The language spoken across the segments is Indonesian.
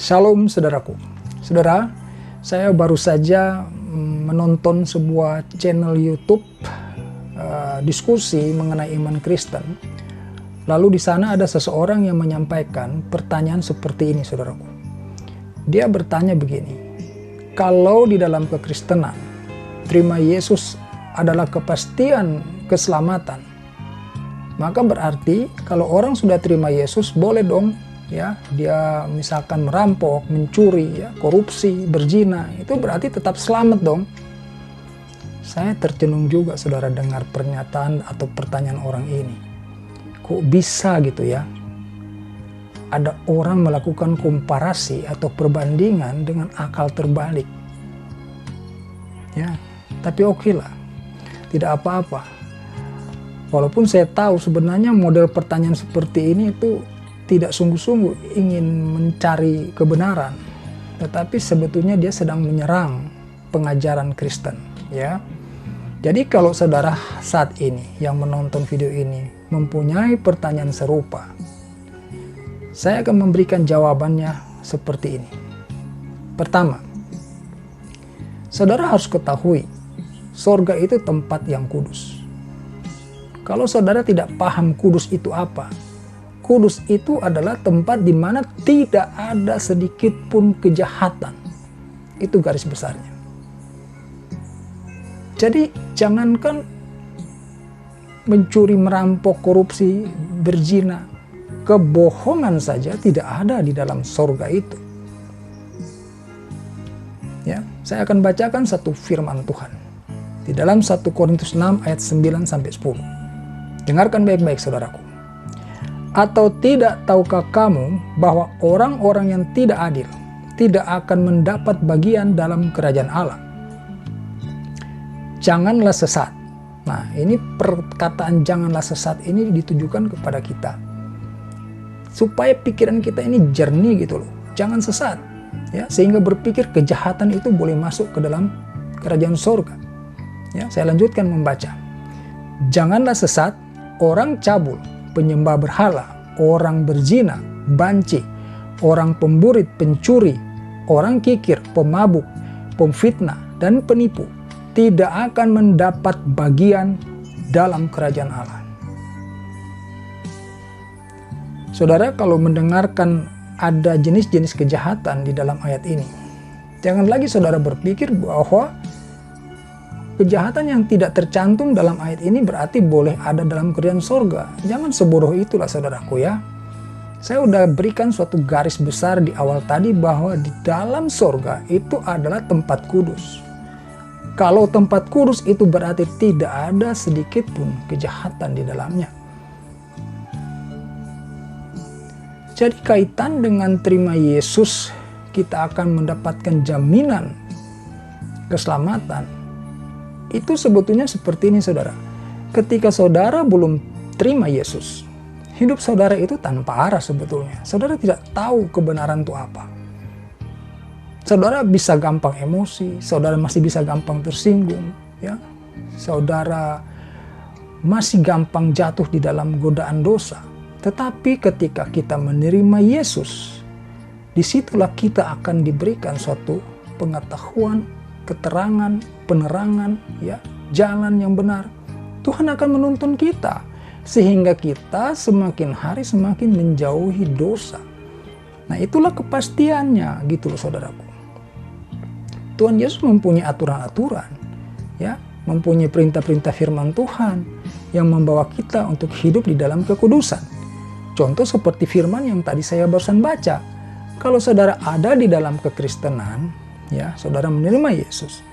Shalom saudaraku. Saudara, saya baru saja menonton sebuah channel YouTube diskusi mengenai iman Kristen. Lalu di sana ada seseorang yang menyampaikan pertanyaan seperti ini, saudaraku. Dia bertanya begini, kalau di dalam kekristenan terima Yesus adalah kepastian keselamatan, maka berarti kalau orang sudah terima Yesus boleh dong ya dia misalkan merampok, mencuri, ya, korupsi, berzina, itu berarti tetap selamat dong. Saya tercenung juga saudara dengar pernyataan atau pertanyaan orang ini. Kok bisa gitu ya? Ada orang melakukan komparasi atau perbandingan dengan akal terbalik. Ya, tapi oke lah. Tidak apa-apa. Walaupun saya tahu sebenarnya model pertanyaan seperti ini itu tidak sungguh-sungguh ingin mencari kebenaran, tetapi sebetulnya dia sedang menyerang pengajaran Kristen, ya. Jadi kalau saudara saat ini yang menonton video ini mempunyai pertanyaan serupa, saya akan memberikan jawabannya seperti ini. Pertama, saudara harus ketahui, sorga itu tempat yang kudus. Kalau saudara tidak paham kudus itu apa, kudus itu adalah tempat di mana tidak ada sedikit pun kejahatan. Itu garis besarnya. Jadi jangankan mencuri, merampok, korupsi, berzina, kebohongan saja tidak ada di dalam sorga itu. Ya, saya akan bacakan satu firman Tuhan di dalam 1 Korintus 6 ayat 9 sampai 10. Dengarkan baik-baik saudaraku. Atau tidak tahukah kamu bahwa orang-orang yang tidak adil tidak akan mendapat bagian dalam kerajaan Allah? Janganlah sesat. Nah, ini perkataan janganlah sesat ini ditujukan kepada kita. Supaya pikiran kita ini jernih gitu loh. Jangan sesat. Ya, sehingga berpikir kejahatan itu boleh masuk ke dalam kerajaan surga. Ya, saya lanjutkan membaca. Janganlah sesat, orang cabul, penyembah berhala, orang berzina, banci, orang pemburit, pencuri, orang kikir, pemabuk, pemfitnah, dan penipu tidak akan mendapat bagian dalam kerajaan Allah. Saudara, kalau mendengarkan ada jenis-jenis kejahatan di dalam ayat ini, jangan lagi saudara berpikir bahwa kejahatan yang tidak tercantum dalam ayat ini berarti boleh ada dalam kerajaan sorga. Jangan sebodoh itulah saudaraku ya. Saya udah berikan suatu garis besar di awal tadi bahwa di dalam sorga itu adalah tempat kudus. Kalau tempat kudus itu berarti tidak ada sedikit pun kejahatan di dalamnya. Jadi kaitan dengan terima Yesus, kita akan mendapatkan jaminan keselamatan. Itu sebetulnya seperti ini saudara. Ketika saudara belum terima Yesus, hidup saudara itu tanpa arah sebetulnya. Saudara tidak tahu kebenaran itu apa. Saudara bisa gampang emosi, saudara masih bisa gampang tersinggung, ya. Saudara masih gampang jatuh di dalam godaan dosa. Tetapi ketika kita menerima Yesus, disitulah kita akan diberikan suatu pengetahuan, keterangan, penerangan, ya, jalan yang benar. Tuhan akan menuntun kita sehingga kita semakin hari semakin menjauhi dosa. Nah, itulah kepastiannya gitu loh saudaraku. Tuhan Yesus mempunyai aturan-aturan, ya, mempunyai perintah-perintah firman Tuhan yang membawa kita untuk hidup di dalam kekudusan. Contoh seperti firman yang tadi saya barusan baca. Kalau saudara ada di dalam kekristenan, ya, saudara menerima Yesus,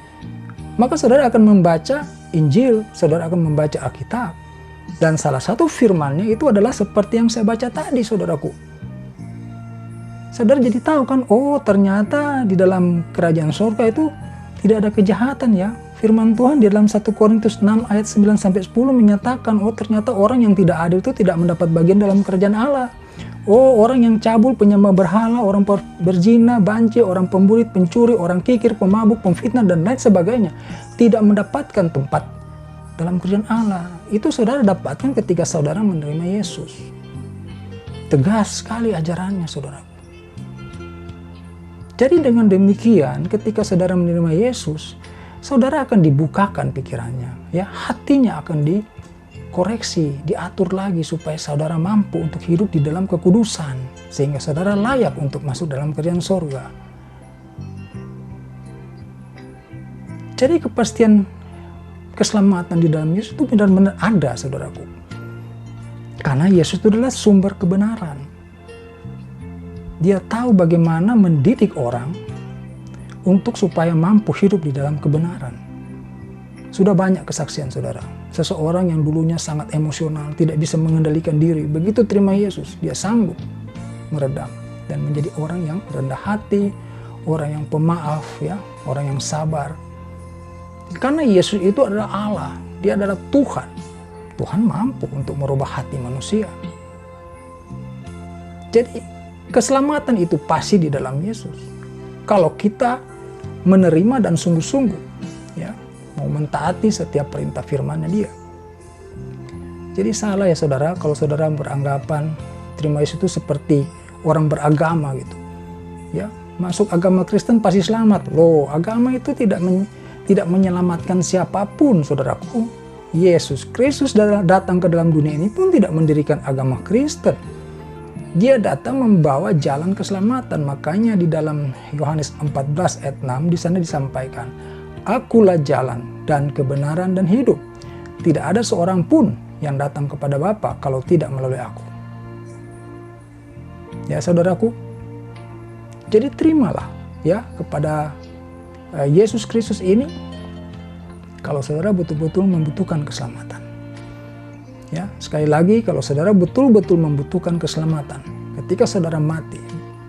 maka saudara akan membaca Injil, saudara akan membaca Alkitab, dan salah satu firmannya itu adalah seperti yang saya baca tadi saudaraku. Saudara jadi tahu kan, oh ternyata di dalam kerajaan surga itu tidak ada kejahatan ya. Firman Tuhan di dalam 1 Korintus 6 ayat 9 sampai 10 menyatakan, oh ternyata orang yang tidak adil itu tidak mendapat bagian dalam kerajaan Allah. Oh, orang yang cabul, penyembah berhala, orang berzina, banci, orang pemburit, pencuri, orang kikir, pemabuk, pemfitnah, dan lain sebagainya tidak mendapatkan tempat dalam kerajaan Allah. Itu saudara dapatkan ketika saudara menerima Yesus. Tegas sekali ajarannya saudara. Jadi dengan demikian, ketika saudara menerima Yesus, saudara akan dibukakan pikirannya, ya, hatinya akan dikoreksi, diatur lagi supaya saudara mampu untuk hidup di dalam kekudusan, sehingga saudara layak untuk masuk dalam kerajaan sorga. Jadi kepastian keselamatan di dalam Yesus itu benar-benar ada, saudaraku. Karena Yesus itu adalah sumber kebenaran. Dia tahu bagaimana mendidik orang untuk supaya mampu hidup di dalam kebenaran. Sudah banyak kesaksian, saudara. Seseorang yang dulunya sangat emosional, tidak bisa mengendalikan diri, begitu terima Yesus, dia sanggup meredam dan menjadi orang yang rendah hati, orang yang pemaaf, ya, orang yang sabar. Karena Yesus itu adalah Allah, dia adalah Tuhan. Tuhan mampu untuk merubah hati manusia. Jadi keselamatan itu pasti di dalam Yesus. Kalau kita menerima dan sungguh-sungguh, ya, mau mentaati setiap perintah firman-Nya Dia. Jadi salah ya saudara, kalau saudara beranggapan terima Yesus itu seperti orang beragama gitu. Ya, masuk agama Kristen pasti selamat. Loh, agama itu tidak menyelamatkan siapapun, saudaraku. Yesus Kristus datang ke dalam dunia ini pun tidak mendirikan agama Kristen. Dia datang membawa jalan keselamatan. Makanya di dalam Yohanes 14 ayat 6 di sana disampaikan, "Akulah jalan dan kebenaran dan hidup. Tidak ada seorang pun yang datang kepada Bapa kalau tidak melalui aku." Ya saudaraku, jadi terimalah ya kepada Yesus Kristus ini kalau saudara betul-betul membutuhkan keselamatan. Ya, sekali lagi, kalau saudara betul-betul membutuhkan keselamatan, ketika saudara mati,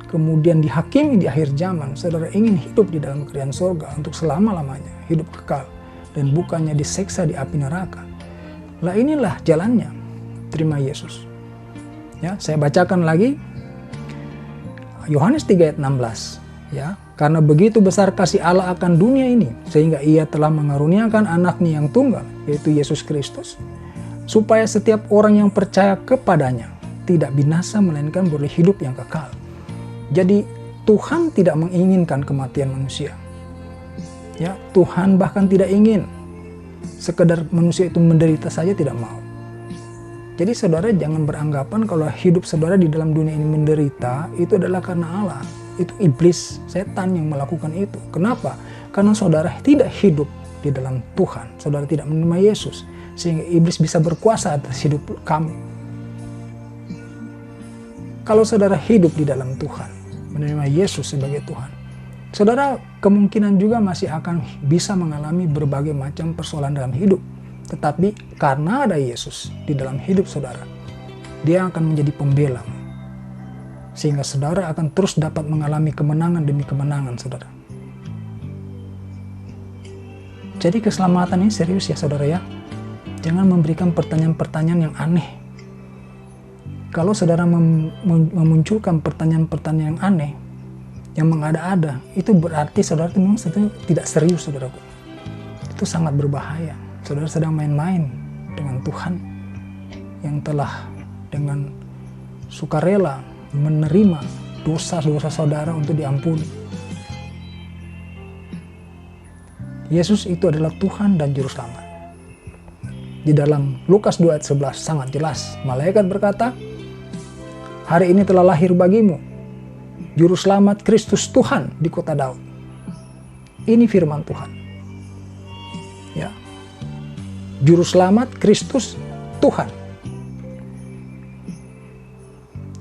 kemudian dihakimi di akhir zaman, saudara ingin hidup di dalam kerajaan sorga untuk selama-lamanya, hidup kekal, dan bukannya diseksa di api neraka. Lah inilah jalannya, terima Yesus. Ya, saya bacakan lagi, Yohanes 3 ayat 16. Ya, karena begitu besar kasih Allah akan dunia ini, sehingga Ia telah mengaruniakan anaknya yang tunggal, yaitu Yesus Kristus, supaya setiap orang yang percaya kepadanya tidak binasa melainkan beroleh hidup yang kekal. Jadi Tuhan tidak menginginkan kematian manusia. Ya, Tuhan bahkan tidak ingin sekedar manusia itu menderita saja, tidak mau. Jadi saudara jangan beranggapan kalau hidup saudara di dalam dunia ini menderita itu adalah karena Allah. Itu iblis, setan yang melakukan itu. Kenapa? Karena saudara tidak hidup di dalam Tuhan. Saudara tidak menerima Yesus, sehingga iblis bisa berkuasa atas hidup kamu. Kalau saudara hidup di dalam Tuhan, menerima Yesus sebagai Tuhan, saudara kemungkinan juga masih akan bisa mengalami berbagai macam persoalan dalam hidup. Tetapi karena ada Yesus di dalam hidup saudara, Dia akan menjadi pembela, sehingga saudara akan terus dapat mengalami kemenangan demi kemenangan, saudara. Jadi keselamatan ini serius ya saudara ya. Jangan memberikan pertanyaan-pertanyaan yang aneh. Kalau saudara memunculkan pertanyaan-pertanyaan yang aneh, yang mengada-ada, itu berarti saudara itu memang tidak serius, saudaraku. Itu sangat berbahaya. Saudara sedang main-main dengan Tuhan yang telah dengan sukarela menerima dosa-dosa saudara untuk diampuni. Yesus itu adalah Tuhan dan Juru Selamat. Di dalam Lukas 2 ayat 11 sangat jelas. Malaikat berkata, "Hari ini telah lahir bagimu Juru Selamat Kristus Tuhan di kota Daud." Ini firman Tuhan. Ya. Juru Selamat Kristus Tuhan.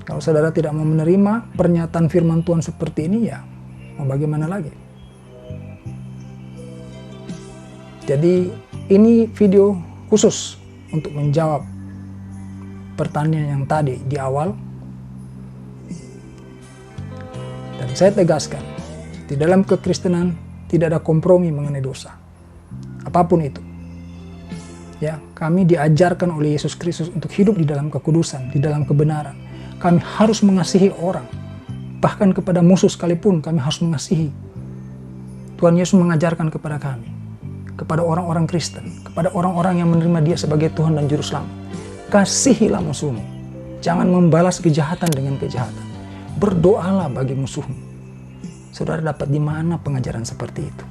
Kalau saudara tidak mau menerima pernyataan firman Tuhan seperti ini, ya mau bagaimana lagi? Jadi ini video khusus untuk menjawab pertanyaan yang tadi di awal. Dan saya tegaskan, di dalam kekristenan tidak ada kompromi mengenai dosa. Apapun itu. Ya, kami diajarkan oleh Yesus Kristus untuk hidup di dalam kekudusan, di dalam kebenaran. Kami harus mengasihi orang. Bahkan kepada musuh sekalipun kami harus mengasihi. Tuhan Yesus mengajarkan kepada kami, kepada orang-orang Kristen, kepada orang-orang yang menerima Dia sebagai Tuhan dan Juru Selamat. Kasihilah musuhmu. Jangan membalas kejahatan dengan kejahatan. Berdoalah bagi musuhmu. Saudara dapat di mana pengajaran seperti itu?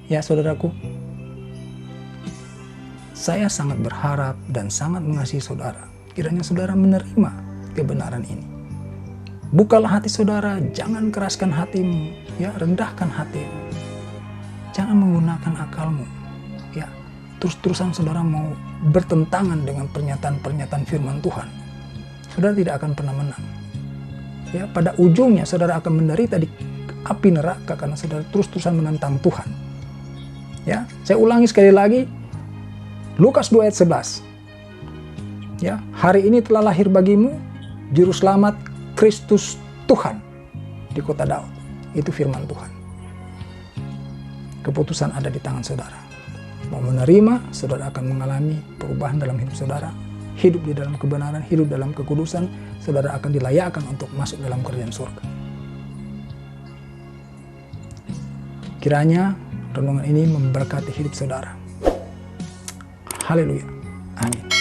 Ya saudaraku, saya sangat berharap dan sangat mengasihi saudara. Kiranya saudara menerima kebenaran ini. Bukalah hati saudara, jangan keraskan hatimu, ya, rendahkan hatimu. Jangan menggunakan akalmu, ya. Terus-terusan saudara mau bertentangan dengan pernyataan-pernyataan firman Tuhan, saudara tidak akan pernah menang. Ya, pada ujungnya saudara akan menderita di api neraka karena saudara terus-terusan menentang Tuhan. Ya, saya ulangi sekali lagi, Lukas 2 ayat 11. Ya, hari ini telah lahir bagimu juru selamat Kristus Tuhan di kota Daud. Itu firman Tuhan. Keputusan ada di tangan saudara. Mau menerima, saudara akan mengalami perubahan dalam hidup saudara. Hidup di dalam kebenaran, hidup dalam kekudusan, saudara akan dilayakkan untuk masuk dalam kerajaan surga. Kiranya renungan ini memberkati hidup saudara. Haleluya. Amin.